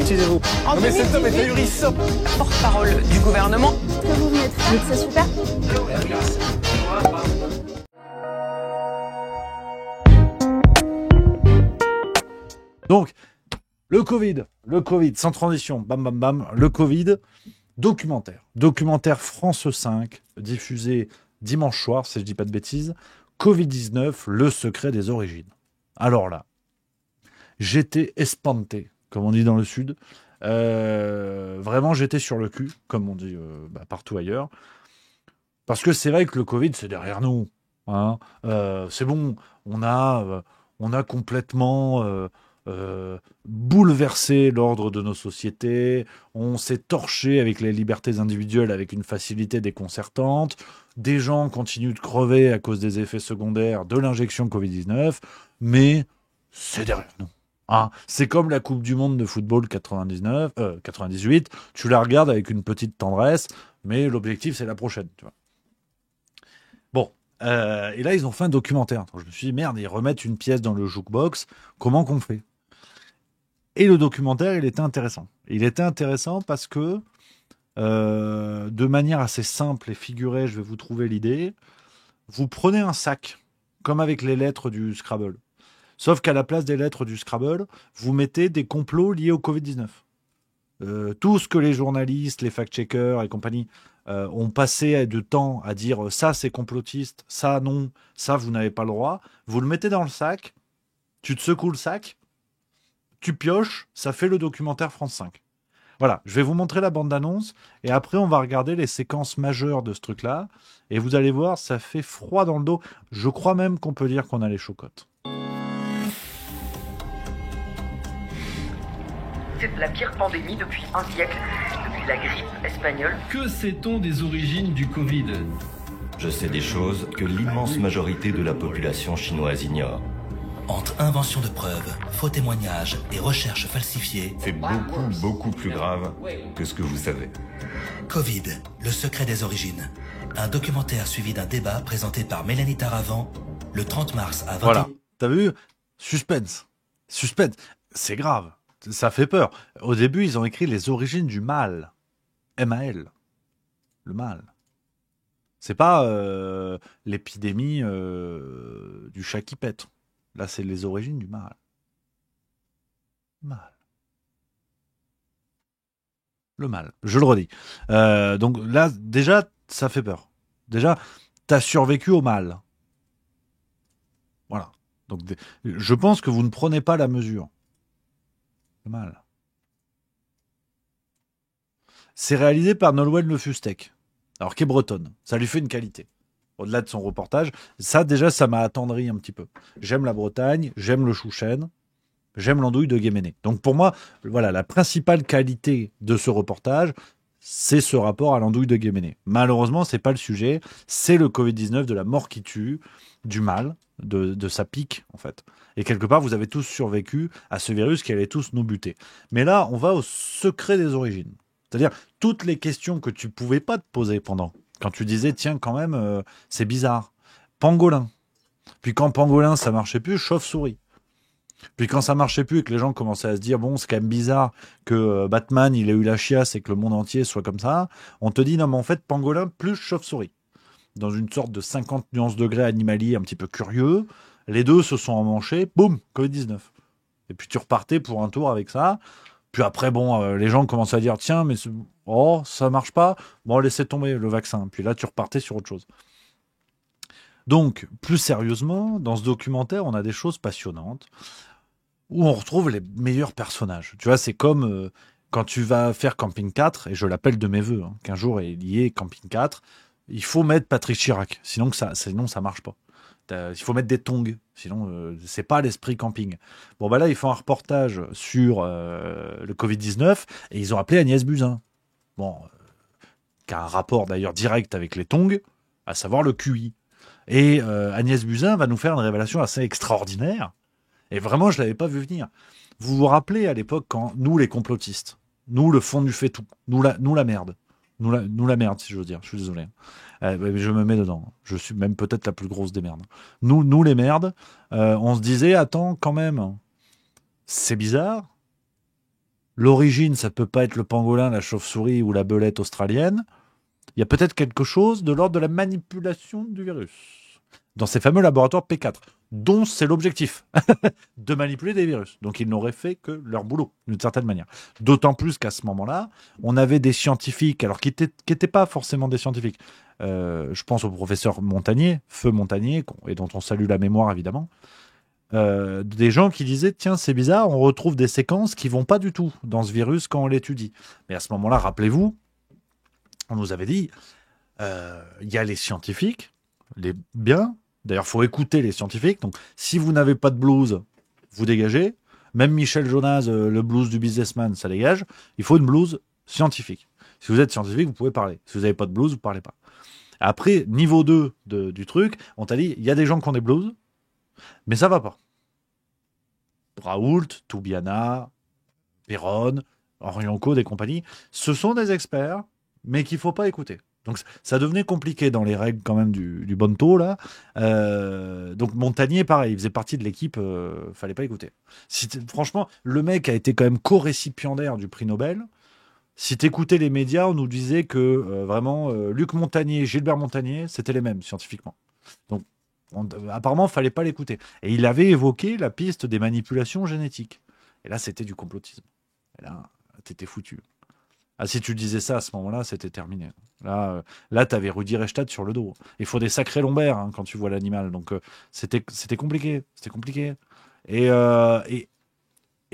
Taisez-vous. En Non mais cet homme est 2018, ahurissant. porte-parole du gouvernement. Ce que vous venez de faire, c'est super. Donc, le Covid, sans transition, bam bam bam, le Covid, documentaire France 5, diffusé dimanche soir, si je dis pas de bêtises, Covid-19, le secret des origines. Alors là, j'étais espanté, comme on dit dans le Sud. Vraiment, j'étais sur le cul, comme on dit partout ailleurs. Parce que c'est vrai que le Covid, c'est derrière nous. Hein. C'est bon, on a complètement bouleversé l'ordre de nos sociétés. On s'est torché avec les libertés individuelles avec une facilité déconcertante. Des gens continuent de crever à cause des effets secondaires de l'injection Covid-19. Mais c'est derrière nous. Hein. C'est comme la Coupe du Monde de football 98. Tu la regardes avec une petite tendresse, mais l'objectif, c'est la prochaine. Tu vois. Bon. Et là, ils ont fait un documentaire. Donc, je me suis dit, merde, ils remettent une pièce dans le jukebox. Comment qu'on fait ? Et le documentaire, il était intéressant. Il était intéressant parce que, de manière assez simple et figurée, je vais vous trouver l'idée. Vous prenez un sac, comme avec les lettres du Scrabble. Sauf qu'à la place des lettres du Scrabble, vous mettez des complots liés au Covid-19. Tout ce que les journalistes, les fact-checkers et compagnie ont passé de temps à dire ça c'est complotiste, ça non, ça vous n'avez pas le droit, vous le mettez dans le sac, tu te secoues le sac, tu pioches, ça fait le documentaire France 5. Voilà, je vais vous montrer la bande-annonce et après on va regarder les séquences majeures de ce truc-là et vous allez voir, ça fait froid dans le dos. Je crois même qu'on peut dire qu'on a les chocottes. C'est la pire pandémie depuis un siècle, depuis la grippe espagnole. Que sait-on des origines du Covid ? Je sais des choses que l'immense majorité de la population chinoise ignore. Entre invention de preuves, faux témoignages et recherches falsifiées, C'est beaucoup plus grave que ce que vous savez. Covid, le secret des origines. Un documentaire suivi d'un débat présenté par Mélanie Taravant le 30 mars à 20h. Voilà, t'as vu ? Suspense. C'est grave. Ça fait peur. Au début, ils ont écrit les origines du mal. M-A-L. Le mal. C'est pas l'épidémie du chat qui pète. Là, c'est les origines du mal. Mal. Le mal. Je le redis. Donc là, déjà, ça fait peur. Déjà, t'as survécu au mal. Voilà. Donc, je pense que vous ne prenez pas la mesure. Le mal. C'est réalisé par Nolwenn Le Fustec, alors qui est bretonne. Ça lui fait une qualité. Au-delà de son reportage, ça déjà, ça m'a attendri un petit peu. J'aime la Bretagne, j'aime le chouchen, j'aime l'andouille de Guéméné. Donc pour moi, voilà, la principale qualité de ce reportage, c'est ce rapport à l'andouille de Guéméné. Malheureusement, c'est pas le sujet. C'est le Covid-19, de la mort qui tue, du mal, de sa pique, en fait. Et quelque part, vous avez tous survécu à ce virus qui allait tous nous buter. Mais là, on va au secret des origines. C'est-à-dire, toutes les questions que tu pouvais pas te poser pendant. Quand tu disais, tiens, quand même, c'est bizarre. Pangolin. Puis quand pangolin, ça marchait plus, chauve-souris. Puis quand ça marchait plus et que les gens commençaient à se dire, bon, c'est quand même bizarre que Batman, il ait eu la chiasse et que le monde entier soit comme ça, on te dit, non, mais en fait, pangolin plus chauve-souris. Dans une sorte de 50 nuances degrés animalier un petit peu curieux, les deux se sont emmanchés, boum, Covid-19. Et puis tu repartais pour un tour avec ça. Puis après, bon, les gens commençaient à dire, tiens, mais ça marche pas, bon, laissez tomber le vaccin. Puis là, tu repartais sur autre chose. Donc, plus sérieusement, dans ce documentaire, on a des choses passionnantes où on retrouve les meilleurs personnages. Tu vois, c'est comme quand tu vas faire Camping 4, et je l'appelle de mes voeux, qu'un jour est lié Camping 4, il faut mettre Patrick Chirac, sinon ça marche pas. Il faut mettre des tongs, sinon c'est pas l'esprit camping. Bon, bah là, ils font un reportage sur le Covid-19, et ils ont appelé Agnès Buzyn. Bon, qui a un rapport d'ailleurs direct avec les tongs, à savoir le QI. Et Agnès Buzyn va nous faire une révélation assez extraordinaire. Et vraiment, je ne l'avais pas vu venir. Vous vous rappelez à l'époque quand nous, les complotistes, nous, le fond du fait tout, nous la merde. Nous la merde, si j'ose dire. Je suis désolé. Je me mets dedans. Je suis même peut-être la plus grosse des merdes. Nous les merdes, on se disait, attends, quand même, C'est bizarre. L'origine, ça peut pas être le pangolin, la chauve-souris ou la belette australienne. Il y a peut-être quelque chose de l'ordre de la manipulation du virus dans ces fameux laboratoires P4, dont c'est l'objectif, de manipuler des virus. Donc ils n'auraient fait que leur boulot, d'une certaine manière. D'autant plus qu'à ce moment-là, on avait des scientifiques, alors qui étaient pas forcément des scientifiques. Je pense au professeur Montagnier, Feu Montagnier, et dont on salue la mémoire évidemment. Des gens qui disaient tiens c'est bizarre, on retrouve des séquences qui vont pas du tout dans ce virus quand on l'étudie. Mais à ce moment-là, rappelez-vous, on nous avait dit il y a les scientifiques, les bien. D'ailleurs, faut écouter les scientifiques. Donc, si vous n'avez pas de blues, vous dégagez. Même Michel Jonas, le blues du businessman, ça dégage. Il faut une blues scientifique. Si vous êtes scientifique, vous pouvez parler. Si vous n'avez pas de blues, vous parlez pas. Après, niveau 2 du truc, on t'a dit il y a des gens qui ont des blues, mais ça va pas. Raoult, Toubiana, Perron, Orienco, des compagnies, ce sont des experts, mais qu'il faut pas écouter. Donc ça devenait compliqué dans les règles quand même du Bonto là. Donc Montagnier pareil, il faisait partie de l'équipe, fallait pas écouter. Franchement, le mec a été quand même co-récipiendaire du prix Nobel. Si t'écoutais les médias, on nous disait que vraiment Luc Montagnier, Gilbert Montagnier, c'était les mêmes scientifiquement. Donc apparemment, fallait pas l'écouter. Et il avait évoqué la piste des manipulations génétiques. Et là, c'était du complotisme. Et là, t'étais foutu. Ah, si tu disais ça à ce moment-là, c'était terminé. Là, t'avais Rudi Reichstadt sur le dos. Il faut des sacrés lombaires hein, quand tu vois l'animal. Donc, c'était compliqué. C'était compliqué. Et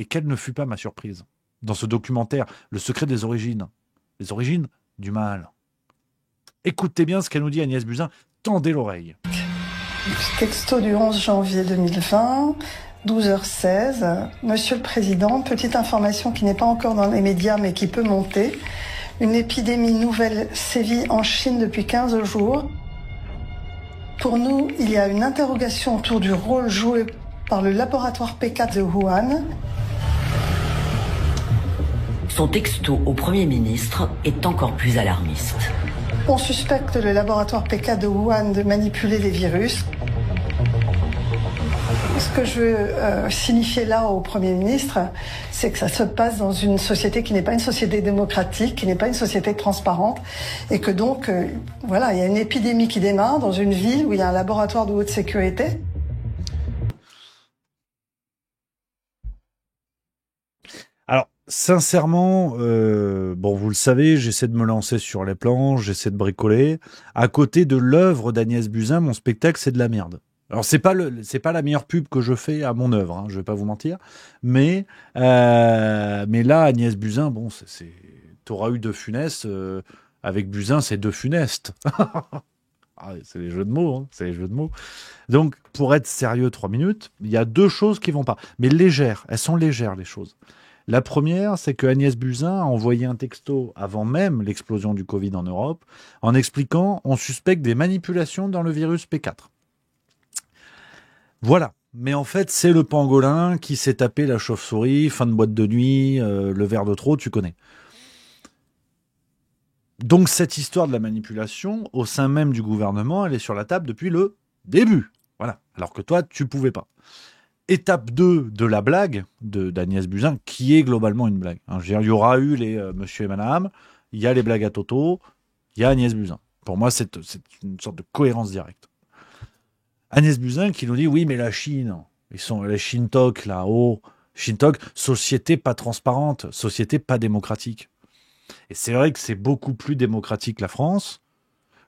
quelle ne fut pas ma surprise dans ce documentaire, Le secret des origines. Les origines du mal. Écoutez bien ce qu'elle nous dit, Agnès Buzyn. Tendez l'oreille. Texto du 11 janvier 2020. 12h16. Monsieur le Président, petite information qui n'est pas encore dans les médias mais qui peut monter. Une épidémie nouvelle sévit en Chine depuis 15 jours. Pour nous, il y a une interrogation autour du rôle joué par le laboratoire P4 de Wuhan. Son texto au Premier ministre est encore plus alarmiste. On suspecte le laboratoire P4 de Wuhan de manipuler les virus. Ce que je veux signifier là au Premier ministre, c'est que ça se passe dans une société qui n'est pas une société démocratique, qui n'est pas une société transparente, et que donc, voilà, il y a une épidémie qui démarre dans une ville où il y a un laboratoire de haute sécurité. Alors, sincèrement, bon, vous le savez, j'essaie de me lancer sur les planches, j'essaie de bricoler. À côté de l'œuvre d'Agnès Buzyn, mon spectacle, c'est de la merde. Alors c'est pas la meilleure pub que je fais à mon œuvre, hein, je vais pas vous mentir, mais là Agnès Buzyn, bon, t'auras eu De Funès avec Buzyn, c'est De Funeste. Ah, c'est les jeux de mots, hein, c'est les jeux de mots. Donc pour être sérieux 3 minutes, il y a 2 choses qui vont pas, mais légères, elles sont légères les choses. La première, c'est que Agnès Buzyn a envoyé un texto avant même l'explosion du Covid en Europe, en expliquant on suspecte des manipulations dans le virus P4. Voilà. Mais en fait, c'est le pangolin qui s'est tapé la chauve-souris, fin de boîte de nuit, le verre de trop, tu connais. Donc cette histoire de la manipulation, au sein même du gouvernement, elle est sur la table depuis le début. Voilà. Alors que toi, tu pouvais pas. Étape 2 de la blague d'Agnès Buzyn, qui est globalement une blague. Hein, je veux dire, il y aura eu les monsieur et madame, il y a les blagues à Toto, il y a Agnès Buzyn. Pour moi, c'est une sorte de cohérence directe. Agnès Buzyn qui nous dit oui mais la Chine, ils sont les Shintok là-haut, Shintok, société pas transparente, société pas démocratique. Et c'est vrai que c'est beaucoup plus démocratique la France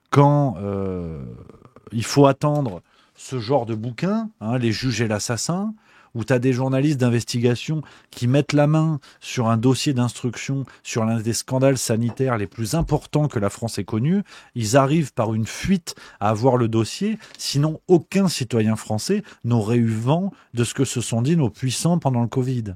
quand il faut attendre ce genre de bouquin, hein, Les juges et l'assassin, où tu as des journalistes d'investigation qui mettent la main sur un dossier d'instruction, sur l'un des scandales sanitaires les plus importants que la France ait connus. Ils arrivent par une fuite à avoir le dossier, sinon aucun citoyen français n'aurait eu vent de ce que se sont dit nos puissants pendant le Covid.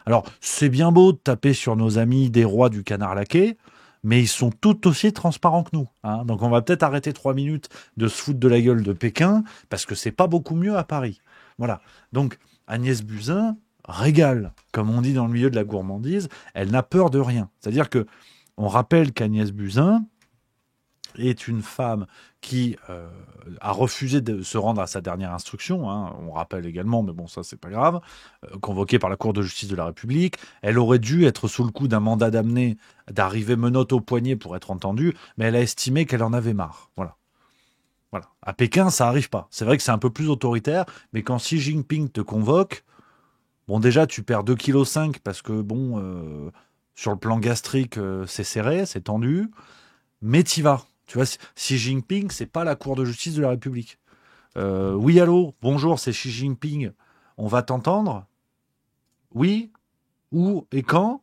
Alors, c'est bien beau de taper sur nos amis des rois du canard laqué, mais ils sont tout aussi transparents que nous. Hein. Donc on va peut-être arrêter 3 minutes de se foutre de la gueule de Pékin, parce que c'est pas beaucoup mieux à Paris. Voilà. Donc, Agnès Buzyn régale, comme on dit dans le milieu de la gourmandise, elle n'a peur de rien. C'est-à-dire que on rappelle qu'Agnès Buzyn, est une femme qui a refusé de se rendre à sa dernière instruction, hein, on rappelle également, mais bon, ça c'est pas grave, convoquée par la Cour de justice de la République. Elle aurait dû être sous le coup d'un mandat d'amener, d'arriver menottes au poignet pour être entendue, mais elle a estimé qu'elle en avait marre. Voilà. Voilà. À Pékin, ça arrive pas. C'est vrai que c'est un peu plus autoritaire, mais quand Xi Jinping te convoque, bon, déjà, tu perds 2,5 kg parce que, bon, sur le plan gastrique, c'est serré, c'est tendu, mais t'y vas. Tu vois, Xi Jinping, c'est pas la Cour de justice de la République. Oui, allô, bonjour, c'est Xi Jinping. On va t'entendre? Oui? Où et quand?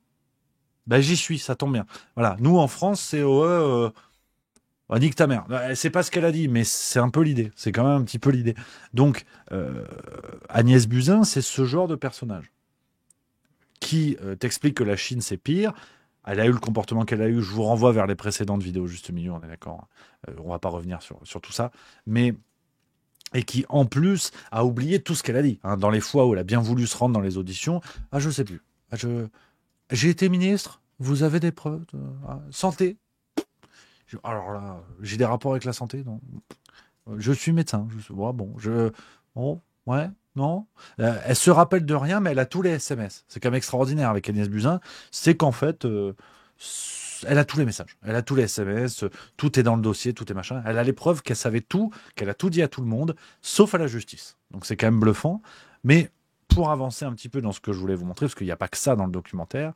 Ben, j'y suis, ça tombe bien. Voilà, nous, en France, c'est nique ta mère. C'est pas ce qu'elle a dit, mais c'est un peu l'idée. C'est quand même un petit peu l'idée. Donc, Agnès Buzyn, c'est ce genre de personnage qui t'explique que la Chine, c'est pire. Elle a eu le comportement qu'elle a eu. Je vous renvoie vers les précédentes vidéos, juste milieu, on est d'accord. On va pas revenir sur tout ça. Mais, et qui, en plus, a oublié tout ce qu'elle a dit. Hein, dans les fois où elle a bien voulu se rendre dans les auditions. Ah, je sais plus. J'ai été ministre. Vous avez des preuves santé. Alors là, j'ai des rapports avec la santé, non. Je suis médecin. Ouais, non. Elle se rappelle de rien, mais elle a tous les SMS. C'est quand même extraordinaire avec Agnès Buzyn. C'est qu'en fait, elle a tous les messages. Elle a tous les SMS. Tout est dans le dossier, tout est machin. Elle a les preuves qu'elle savait tout, qu'elle a tout dit à tout le monde, sauf à la justice. Donc c'est quand même bluffant. Mais pour avancer un petit peu dans ce que je voulais vous montrer, parce qu'il n'y a pas que ça dans le documentaire,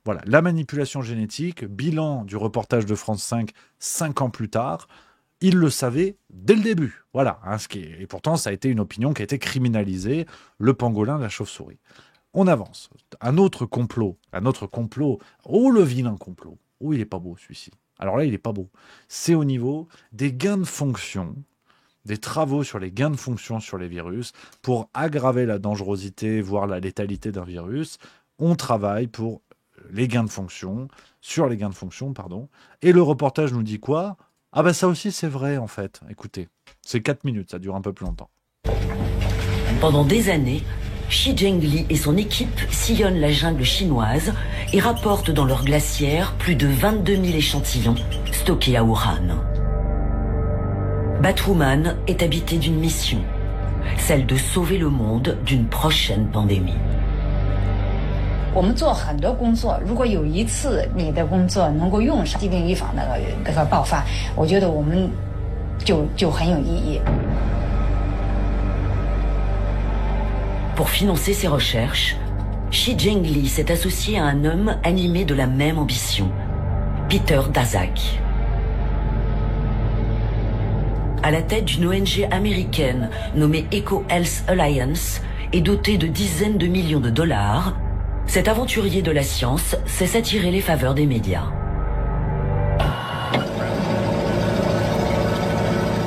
voilà, la manipulation génétique, bilan du reportage de France 5, 5 ans plus tard, il le savait dès le début. Voilà, hein, et pourtant ça a été une opinion qui a été criminalisée, le pangolin, la chauve-souris. On avance. Un autre complot. Oh, le vilain complot. Oh, il est pas beau celui-ci. Alors là, il est pas beau. C'est au niveau des gains de fonction, des travaux sur les gains de fonction sur les virus, pour aggraver la dangerosité, voire la létalité d'un virus. On travaille pour les gains de fonction, sur les gains de fonction, pardon. Et le reportage nous dit quoi? Ah ben ça aussi c'est vrai en fait. Écoutez, c'est 4 minutes, ça dure un peu plus longtemps. Pendant des années, Xi Zhengli et son équipe sillonnent la jungle chinoise et rapportent dans leurs glacières plus de 22 000 échantillons stockés à Wuhan. Batwoman est habitée d'une mission, celle de sauver le monde d'une prochaine pandémie. 我们做很多工作，如果有一次你的工作能够用上疾病预防那个爆发，我觉得我们就很有意义。Pour financer ses recherches, Xi Zhengli s'est associé à un homme animé de la même ambition, Peter Daszak. À la tête d'une ONG américaine nommée Eco Health Alliance et dotée de dizaines de millions de dollars, cet aventurier de la science sait attirer les faveurs des médias.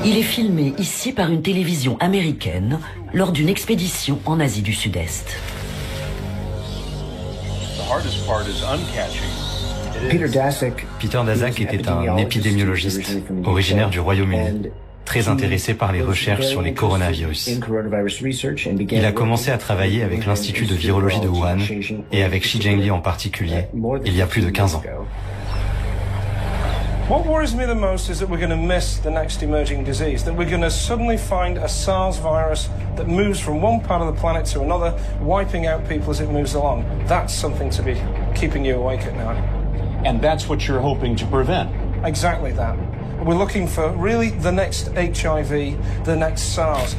Il est filmé ici par une télévision américaine lors d'une expédition en Asie du Sud-Est. Peter Daszak était un épidémiologiste originaire du Royaume-Uni, très intéressé par les recherches sur les coronavirus. Il a commencé à travailler avec l'Institut de virologie de Wuhan et avec Xi Zhengli en particulier, il y a plus de 15 ans. What worries me the most is that we're going to miss the next emerging disease, that we're going to suddenly find a SARS virus that moves from one part of the planet to another, wiping out people as it moves along. That's something to be keeping you awake at night. And that's what you're hoping to prevent. Exactly that. We're looking for really the next HIV, the next SARS.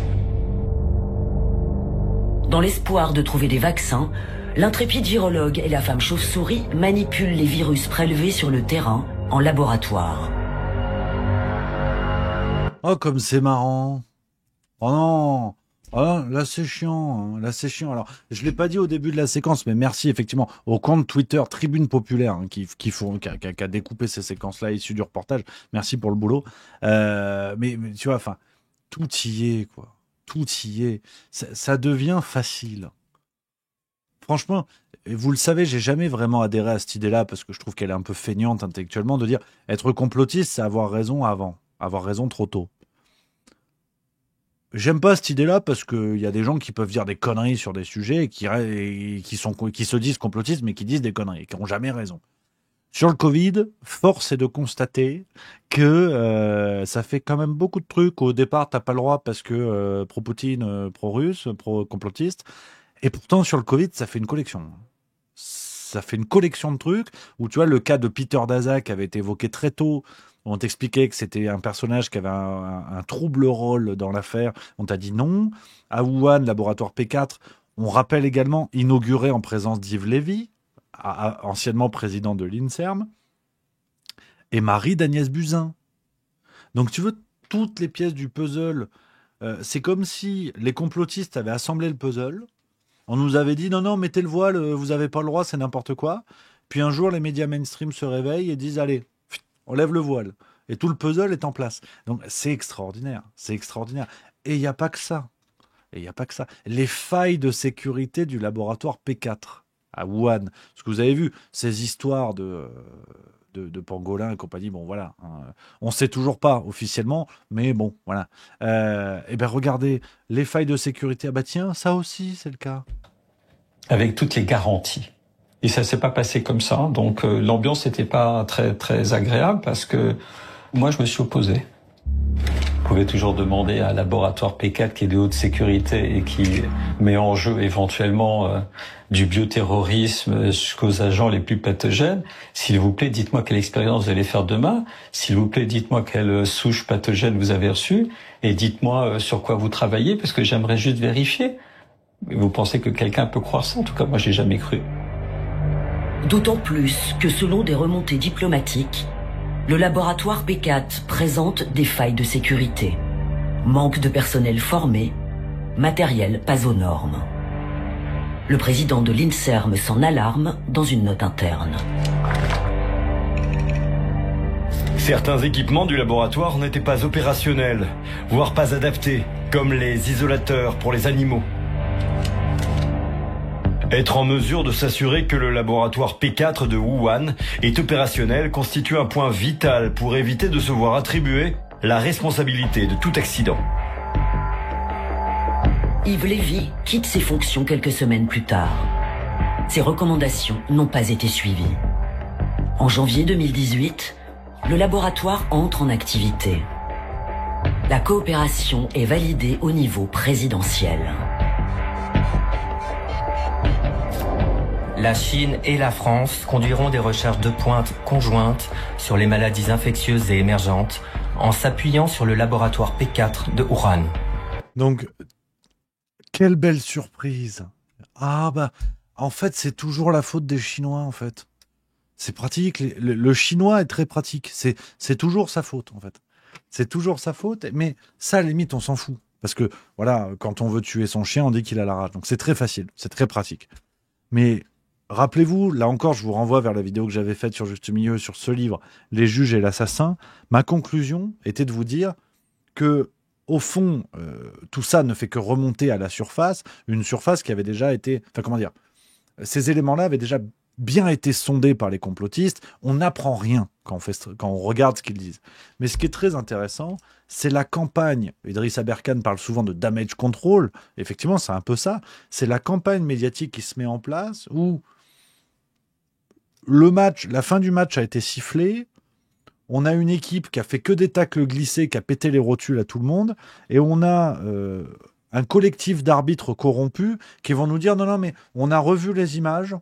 Dans l'espoir de trouver des vaccins, l'intrépide virologue et la femme chauve-souris manipulent les virus prélevés sur le terrain en laboratoire. Oh, comme c'est marrant. Oh non. Oh non, là c'est chiant, hein. Là c'est chiant. Alors, je l'ai pas dit au début de la séquence, mais merci effectivement au compte Twitter Tribune Populaire hein, qui a découpé ces séquences-là issues du reportage. Merci pour le boulot. Mais tu vois, enfin, tout y est quoi. Tout y est. Ça devient facile. Franchement, vous le savez, j'ai jamais vraiment adhéré à cette idée-là parce que je trouve qu'elle est un peu feignante intellectuellement de dire être complotiste, c'est avoir raison avant, avoir raison trop tôt. J'aime pas cette idée-là parce qu'il y a des gens qui peuvent dire des conneries sur des sujets et qui se disent complotistes mais qui disent des conneries et qui n'ont jamais raison. Sur le Covid, force est de constater que ça fait quand même beaucoup de trucs. Au départ, t'as pas le droit parce que pro-Poutine, pro-russe, pro-complotiste. Et pourtant, sur le Covid, ça fait une collection. Ça fait une collection de trucs où, tu vois, le cas de Peter Daszak avait été évoqué très tôt. On t'expliquait que c'était un personnage qui avait un trouble rôle dans l'affaire. On t'a dit non. À Wuhan, laboratoire P4, on rappelle également inauguré en présence d'Yves Lévy, anciennement président de l'INSERM, et mari d'Agnès Buzyn. Donc tu veux, toutes les pièces du puzzle, c'est comme si les complotistes avaient assemblé le puzzle, on nous avait dit non, mettez le voile, vous n'avez pas le droit, c'est n'importe quoi, puis un jour les médias mainstream se réveillent et disent allez, on lève le voile, et tout le puzzle est en place. Donc c'est extraordinaire, et il n'y a pas que ça. Les failles de sécurité du laboratoire P4 à Wuhan. Parce que vous avez vu, ces histoires de pangolins et compagnie, bon voilà, hein, on ne sait toujours pas officiellement, mais bon, voilà. Et bien regardez, les failles de sécurité, ah bah tiens, ça aussi c'est le cas. Avec toutes les garanties. Et ça s'est pas passé comme ça, donc l'ambiance n'était pas très, très agréable parce que moi je me suis opposé. Vous pouvez toujours demander à un laboratoire P4 qui est de haute sécurité et qui met en jeu éventuellement du bioterrorisme jusqu'aux agents les plus pathogènes. S'il vous plaît, dites-moi quelle expérience vous allez faire demain. S'il vous plaît, dites-moi quelle souche pathogène vous avez reçue. Et dites-moi sur quoi vous travaillez, parce que j'aimerais juste vérifier. Vous pensez que quelqu'un peut croire ça? En tout cas, moi, j'ai jamais cru. D'autant plus que selon des remontées diplomatiques, le laboratoire P4 présente des failles de sécurité. Manque de personnel formé, matériel pas aux normes. Le président de l'INSERM s'en alarme dans une note interne. Certains équipements du laboratoire n'étaient pas opérationnels, voire pas adaptés, comme les isolateurs pour les animaux. Être en mesure de s'assurer que le laboratoire P4 de Wuhan est opérationnel constitue un point vital pour éviter de se voir attribuer la responsabilité de tout accident. Yves Lévy quitte ses fonctions quelques semaines plus tard. Ses recommandations n'ont pas été suivies. En janvier 2018, le laboratoire entre en activité. La coopération est validée au niveau présidentiel. La Chine et la France conduiront des recherches de pointe conjointes sur les maladies infectieuses et émergentes en s'appuyant sur le laboratoire P4 de Wuhan. Donc, quelle belle surprise. Ah bah, en fait, c'est toujours la faute des Chinois, en fait. C'est pratique. Le Chinois est très pratique. C'est toujours sa faute, en fait. C'est toujours sa faute, mais ça, à la limite, on s'en fout. Parce que, voilà, quand on veut tuer son chien, on dit qu'il a la rage. Donc, c'est très facile, c'est très pratique. Mais rappelez-vous, là encore, je vous renvoie vers la vidéo que j'avais faite sur Juste Milieu, sur ce livre, Les juges et l'assassin. Ma conclusion était de vous dire que, au fond, tout ça ne fait que remonter à la surface, une surface qui avait déjà été... Enfin, comment dire, ces éléments-là avaient déjà bien été sondés par les complotistes. On n'apprend rien quand on regarde ce qu'ils disent. Mais ce qui est très intéressant, c'est la campagne. Idriss Aberkan parle souvent de damage control. Effectivement, c'est un peu ça. C'est la campagne médiatique qui se met en place où la fin du match a été sifflée. On a une équipe qui a fait que des tacles glissés, qui a pété les rotules à tout le monde. Et on a un collectif d'arbitres corrompus qui vont nous dire non, mais on a revu les images.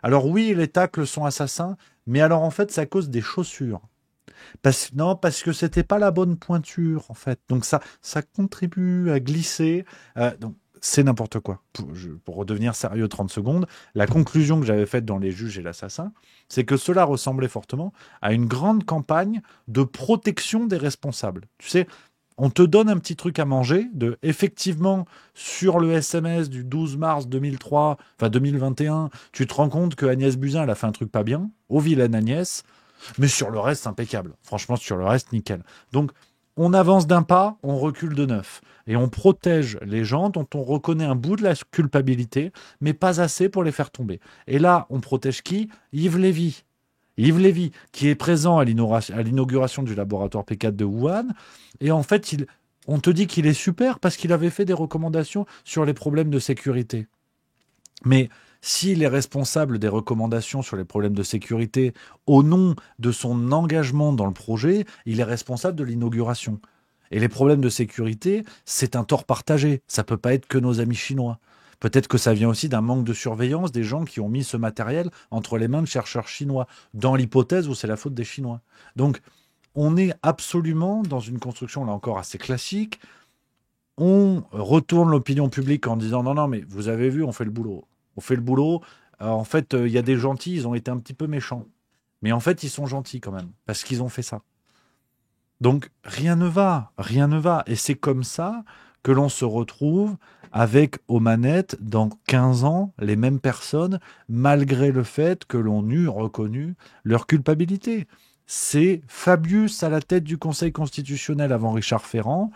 Alors oui, les tacles sont assassins, mais alors en fait, c'est à cause des chaussures. Parce que c'était pas la bonne pointure, en fait. Donc ça contribue à glisser. Donc c'est n'importe quoi. Pour redevenir sérieux 30 secondes, la conclusion que j'avais faite dans Les juges et l'assassin, c'est que cela ressemblait fortement à une grande campagne de protection des responsables. Tu sais, on te donne un petit truc à manger, effectivement, sur le SMS du 12 mars 2021, tu te rends compte que Agnès Buzyn, elle a fait un truc pas bien, au vilaine Agnès, mais sur le reste, impeccable. Franchement, sur le reste, nickel. Donc, on avance d'un pas, on recule de 9. Et on protège les gens dont on reconnaît un bout de la culpabilité, mais pas assez pour les faire tomber. Et là, on protège qui? Yves Lévy. Yves Lévy, qui est présent à l'inauguration du laboratoire P4 de Wuhan. Et en fait, on te dit qu'il est super parce qu'il avait fait des recommandations sur les problèmes de sécurité. Mais s'il est responsable des recommandations sur les problèmes de sécurité au nom de son engagement dans le projet, il est responsable de l'inauguration. Et les problèmes de sécurité, c'est un tort partagé. Ça peut pas être que nos amis chinois. Peut-être que ça vient aussi d'un manque de surveillance des gens qui ont mis ce matériel entre les mains de chercheurs chinois, dans l'hypothèse où c'est la faute des Chinois. Donc, on est absolument dans une construction, là encore, assez classique. On retourne l'opinion publique en disant « Non, mais vous avez vu, on fait le boulot. On fait le boulot. En fait, il y a des gentils, ils ont été un petit peu méchants. Mais en fait, ils sont gentils quand même, parce qu'ils ont fait ça. » Donc, rien ne va. Et c'est comme ça que l'on se retrouve avec aux manettes, dans 15 ans, les mêmes personnes, malgré le fait que l'on eût reconnu leur culpabilité. C'est Fabius à la tête du Conseil constitutionnel avant Richard Ferrand,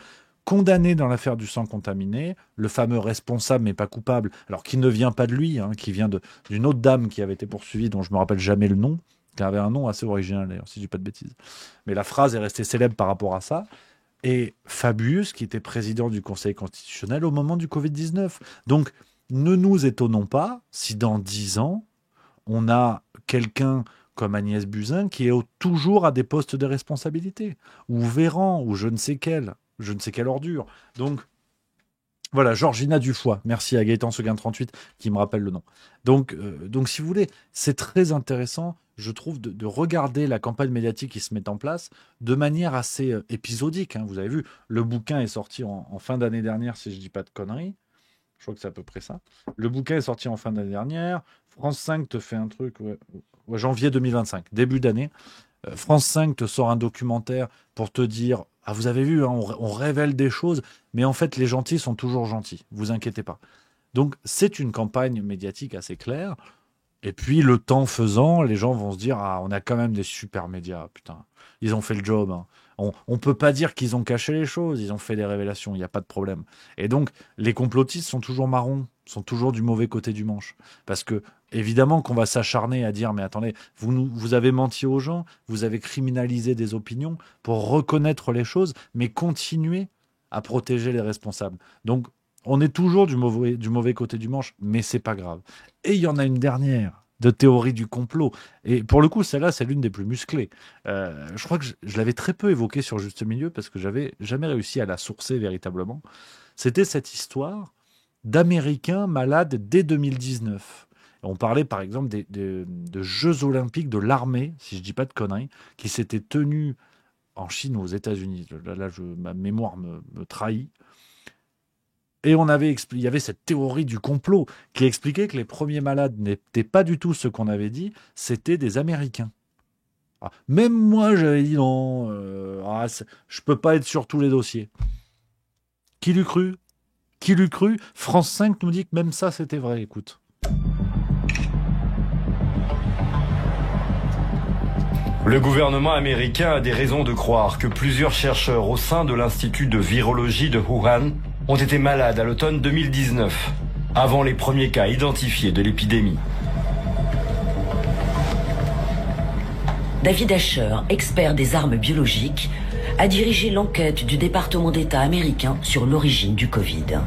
condamné dans l'affaire du sang contaminé, le fameux responsable mais pas coupable, alors qui ne vient pas de lui, qui vient d'une autre dame qui avait été poursuivie, dont je ne me rappelle jamais le nom, qui avait un nom assez original d'ailleurs, si je ne dis pas de bêtises. Mais la phrase est restée célèbre par rapport à ça. Et Fabius, qui était président du Conseil constitutionnel au moment du Covid-19. Donc, ne nous étonnons pas si dans 10 ans, on a quelqu'un comme Agnès Buzyn qui est toujours à des postes de responsabilité, ou Véran, ou je ne sais quelle ordure. Donc, voilà, Georgina Dufoy. Merci à Gaëtan Seguin 38 qui me rappelle le nom. Donc, si vous voulez, c'est très intéressant, je trouve, de regarder la campagne médiatique qui se met en place de manière assez épisodique. Vous avez vu, le bouquin est sorti en fin d'année dernière, si je ne dis pas de conneries. Je crois que c'est à peu près ça. Le bouquin est sorti en fin d'année dernière. France 5 te fait un truc, janvier 2025, début d'année. France 5 te sort un documentaire pour te dire « Ah, vous avez vu, on révèle des choses, mais en fait, les gentils sont toujours gentils. Vous inquiétez pas. » Donc, c'est une campagne médiatique assez claire. Et puis, le temps faisant, les gens vont se dire « Ah, on a quand même des super médias. Putain, ils ont fait le job. On peut pas dire qu'ils ont caché les choses. Ils ont fait des révélations. Il n'y a pas de problème. » Et donc, les complotistes sont toujours marrons, sont toujours du mauvais côté du manche. Parce que, évidemment qu'on va s'acharner à dire « Mais attendez, vous avez menti aux gens, vous avez criminalisé des opinions pour reconnaître les choses, mais continuer à protéger les responsables. » Donc, on est toujours du mauvais côté du manche, mais c'est pas grave. Et il y en a une dernière de théorie du complot. Et pour le coup, celle-là, c'est l'une des plus musclées. Je crois que je l'avais très peu évoquée sur Juste Milieu parce que j'avais jamais réussi à la sourcer véritablement. C'était cette histoire d'Américains malades dès 2019. On parlait par exemple de Jeux Olympiques de l'armée, si je dis pas de conneries, qui s'étaient tenus en Chine ou aux États-Unis. Là, ma mémoire me trahit. Et il y avait cette théorie du complot qui expliquait que les premiers malades n'étaient pas du tout ce qu'on avait dit, c'était des Américains. Même moi, j'avais dit non, je peux pas être sur tous les dossiers. Qui l'eût cru ? France 5 nous dit que même ça, c'était vrai, écoute. Le gouvernement américain a des raisons de croire que plusieurs chercheurs au sein de l'Institut de virologie de Wuhan ont été malades à l'automne 2019, avant les premiers cas identifiés de l'épidémie. David Asher, expert des armes biologiques, a dirigé l'enquête du département d'État américain sur l'origine du Covid.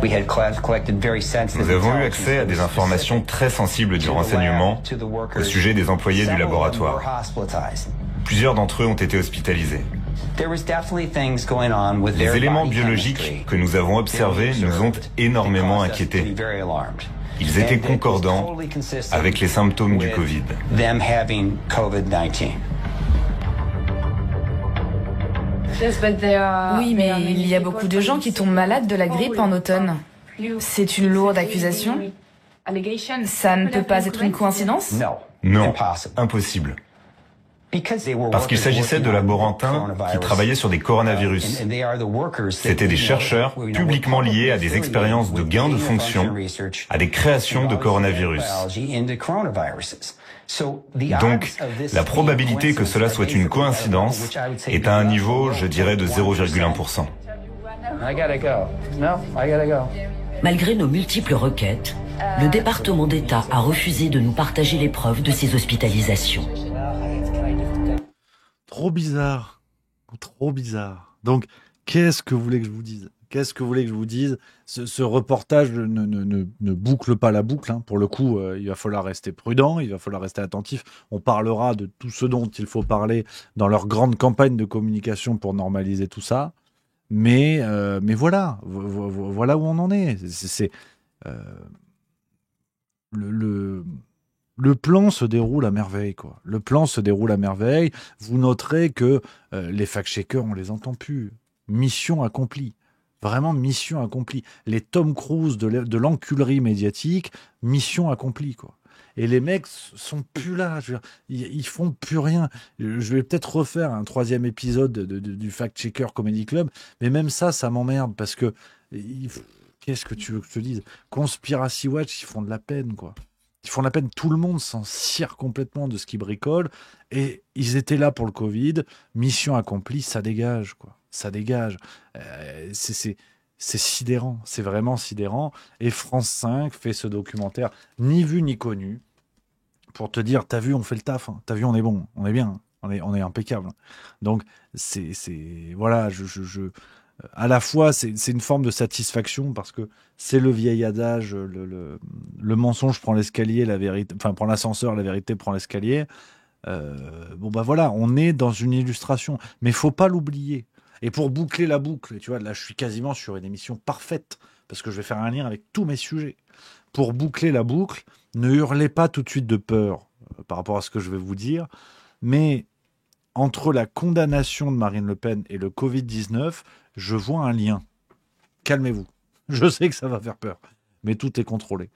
Nous avons eu accès à des informations très sensibles du renseignement au sujet des employés du laboratoire. Plusieurs d'entre eux ont été hospitalisés. Les éléments biologiques que nous avons observés nous ont énormément inquiétés. Ils étaient concordants avec les symptômes du Covid. Oui, mais il y a beaucoup de gens qui tombent malades de la grippe en automne. C'est une lourde accusation. Ça ne peut pas être une coïncidence ? Non, impossible. Parce qu'il s'agissait de laborantins qui travaillaient sur des coronavirus. C'étaient des chercheurs publiquement liés à des expériences de gain de fonction, à des créations de coronavirus. Donc, la probabilité que cela soit une coïncidence est à un niveau, je dirais, de 0,1%. Malgré nos multiples requêtes, le département d'État a refusé de nous partager les preuves de ces hospitalisations. Trop bizarre. Donc, qu'est-ce que vous voulez que je vous dise ? Qu'est-ce que vous voulez que je vous dise? Ce reportage ne boucle pas la boucle. Hein. Pour le coup, il va falloir rester prudent, il va falloir rester attentif. On parlera de tout ce dont il faut parler dans leur grande campagne de communication pour normaliser tout ça. Mais voilà, voilà où on en est. Le plan se déroule à merveille, quoi. Le plan se déroule à merveille. Vous noterez que les fact-checkers, on les entend plus. Mission accomplie. Vraiment mission accomplie. Les Tom Cruise de l'enculerie médiatique, mission accomplie, quoi. Et les mecs sont plus là. Je veux dire, ils font plus rien. Je vais peut-être refaire un 3e épisode du Fact-Checker Comedy Club, mais même ça m'emmerde parce que qu'est-ce que tu veux que je te dise? Conspiracy Watch, ils font de la peine, quoi. Ils font de la peine. Tout le monde s'en cire complètement de ce qu'ils bricolent. Et ils étaient là pour le Covid. Mission accomplie, ça dégage, quoi. Ça dégage. C'est sidérant. C'est vraiment sidérant. Et France 5 fait ce documentaire ni vu ni connu pour te dire, t'as vu, on fait le taf. Hein. T'as vu, on est bon. On est bien. On est impeccable. Donc, voilà, à la fois, c'est une forme de satisfaction parce que c'est le vieil adage, le mensonge prend l'escalier, la vérité, enfin, prend l'ascenseur, la vérité prend l'escalier. Bon, bah voilà, on est dans une illustration. Mais il faut pas l'oublier. Et pour boucler la boucle, tu vois, là, je suis quasiment sur une émission parfaite parce que je vais faire un lien avec tous mes sujets. Pour boucler la boucle, ne hurlez pas tout de suite de peur par rapport à ce que je vais vous dire, mais entre la condamnation de Marine Le Pen et le Covid-19, je vois un lien. Calmez-vous. Je sais que ça va faire peur, mais tout est contrôlé.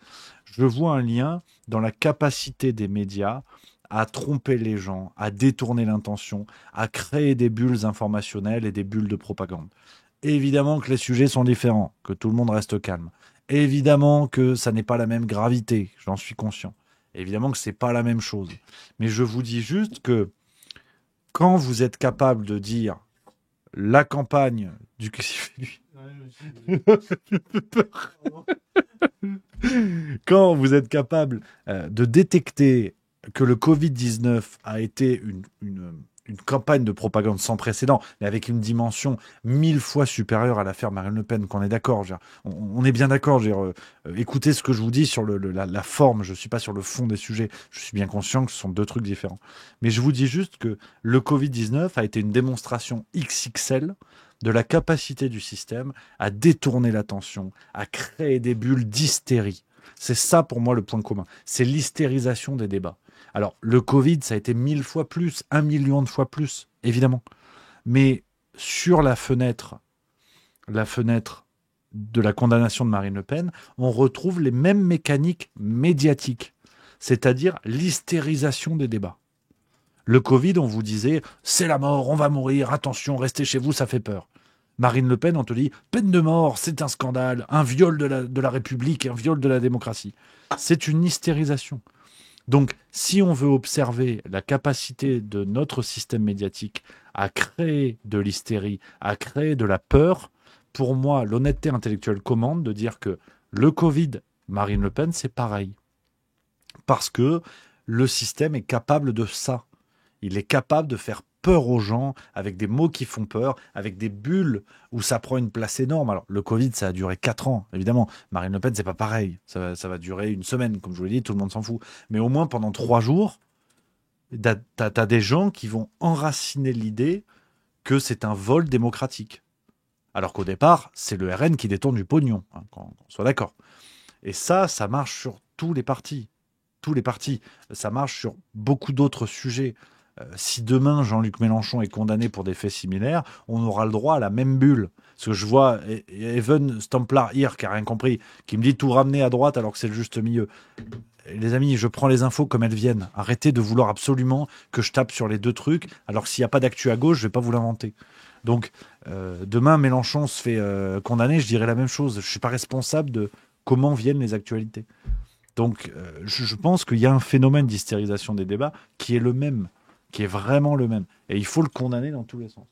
Je vois un lien dans la capacité des médias à tromper les gens, à détourner l'intention, à créer des bulles informationnelles et des bulles de propagande. Évidemment que les sujets sont différents, que tout le monde reste calme. Évidemment que ça n'est pas la même gravité, j'en suis conscient. Évidemment que c'est pas la même chose. Mais je vous dis juste que quand vous êtes capable de dire la campagne du... Quand vous êtes capable de détecter que le Covid-19 a été une campagne de propagande sans précédent, mais avec une dimension 1000 fois supérieure à l'affaire Marine Le Pen, qu'on est d'accord. On est bien d'accord. Écoutez ce que je vous dis sur la forme. Je ne suis pas sur le fond des sujets. Je suis bien conscient que ce sont deux trucs différents. Mais je vous dis juste que le Covid-19 a été une démonstration XXL de la capacité du système à détourner l'attention, à créer des bulles d'hystérie. C'est ça pour moi le point commun. C'est l'hystérisation des débats. Alors, le Covid, ça a été 1000 fois plus, 1 million de fois plus, évidemment. Mais sur la fenêtre de la condamnation de Marine Le Pen, on retrouve les mêmes mécaniques médiatiques, c'est-à-dire l'hystérisation des débats. Le Covid, on vous disait, c'est la mort, on va mourir, attention, restez chez vous, ça fait peur. Marine Le Pen, on te dit, peine de mort, c'est un scandale, un viol de la République, un viol de la démocratie. C'est une hystérisation. Donc, si on veut observer la capacité de notre système médiatique à créer de l'hystérie, à créer de la peur, pour moi, l'honnêteté intellectuelle commande de dire que le Covid, Marine Le Pen, c'est pareil. Parce que le système est capable de ça. Il est capable de faire peur aux gens avec des mots qui font peur, avec des bulles où ça prend une place énorme. Alors, le Covid, ça a duré 4 ans, évidemment. Marine Le Pen, c'est pas pareil. Ça va durer une semaine, comme je vous l'ai dit, tout le monde s'en fout. Mais au moins, pendant 3 jours, t'as des gens qui vont enraciner l'idée que c'est un vol démocratique. Alors qu'au départ, c'est le RN qui détourne du pognon, hein, qu'on soit d'accord. Et ça marche sur tous les partis. Tous les partis. Ça marche sur beaucoup d'autres sujets. Si demain Jean-Luc Mélenchon est condamné pour des faits similaires, on aura le droit à la même bulle. Parce que je vois Even Stamplar hier, qui n'a rien compris, qui me dit tout ramener à droite alors que c'est le juste milieu. Et les amis, je prends les infos comme elles viennent. Arrêtez de vouloir absolument que je tape sur les deux trucs, alors que s'il n'y a pas d'actu à gauche, je ne vais pas vous l'inventer. Donc, demain, Mélenchon se fait condamner, je dirais la même chose. Je ne suis pas responsable de comment viennent les actualités. Donc, je pense qu'il y a un phénomène d'hystérisation des débats qui est le même. Qui est vraiment le même. Et il faut le condamner dans tous les sens.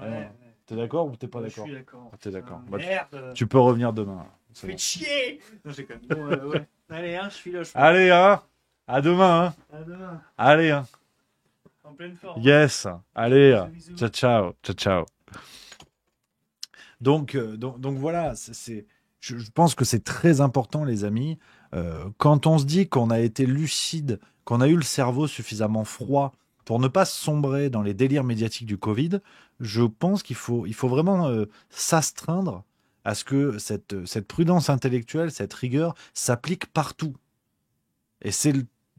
Ouais. T'es d'accord ou t'es pas d'accord? Je suis d'accord. T'es d'accord. Bah, tu peux revenir demain. Fais chier. Non, j'ai quand même... ouais. Allez, hein, je suis là. Allez, hein. À demain, hein. À demain. Allez, hein. En pleine forme. Yes. Allez. Ciao, ciao. Ciao, ciao. Donc voilà, je pense que c'est très important, les amis. Quand on se dit qu'on a été lucide, qu'on a eu le cerveau suffisamment froid pour ne pas sombrer dans les délires médiatiques du Covid, je pense qu'il faut vraiment s'astreindre à ce que cette prudence intellectuelle, cette rigueur s'applique partout. Et c'est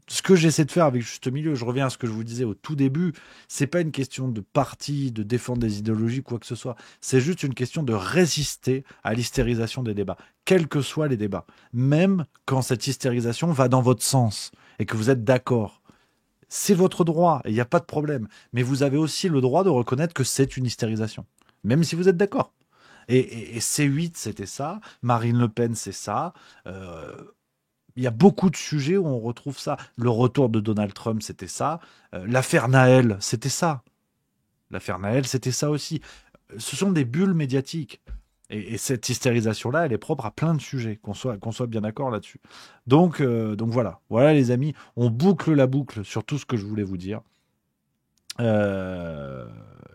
ce que j'essaie de faire avec Juste Milieu. Je reviens à ce que je vous disais au tout début. C'est pas une question de parti, de défendre des idéologies, quoi que ce soit. C'est juste une question de résister à l'hystérisation des débats, quels que soient les débats. Même quand cette hystérisation va dans votre sens et que vous êtes d'accord. C'est votre droit et il n'y a pas de problème. Mais vous avez aussi le droit de reconnaître que c'est une hystérisation, même si vous êtes d'accord. Et C8, c'était ça. Marine Le Pen, c'est ça. Il y a beaucoup de sujets où on retrouve ça. Le retour de Donald Trump, c'était ça. L'affaire Naël, c'était ça. L'affaire Naël, c'était ça aussi. Ce sont des bulles médiatiques. Et cette hystérisation-là, elle est propre à plein de sujets, qu'on soit bien d'accord là-dessus. Donc voilà. Voilà, les amis, on boucle la boucle sur tout ce que je voulais vous dire. Et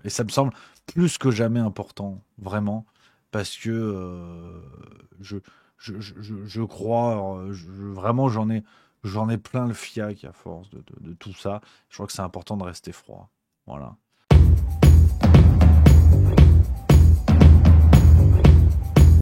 ça me semble plus que jamais important, vraiment, parce que je crois, vraiment, j'en ai plein le fiac à force de tout ça. Je crois que c'est important de rester froid. Voilà.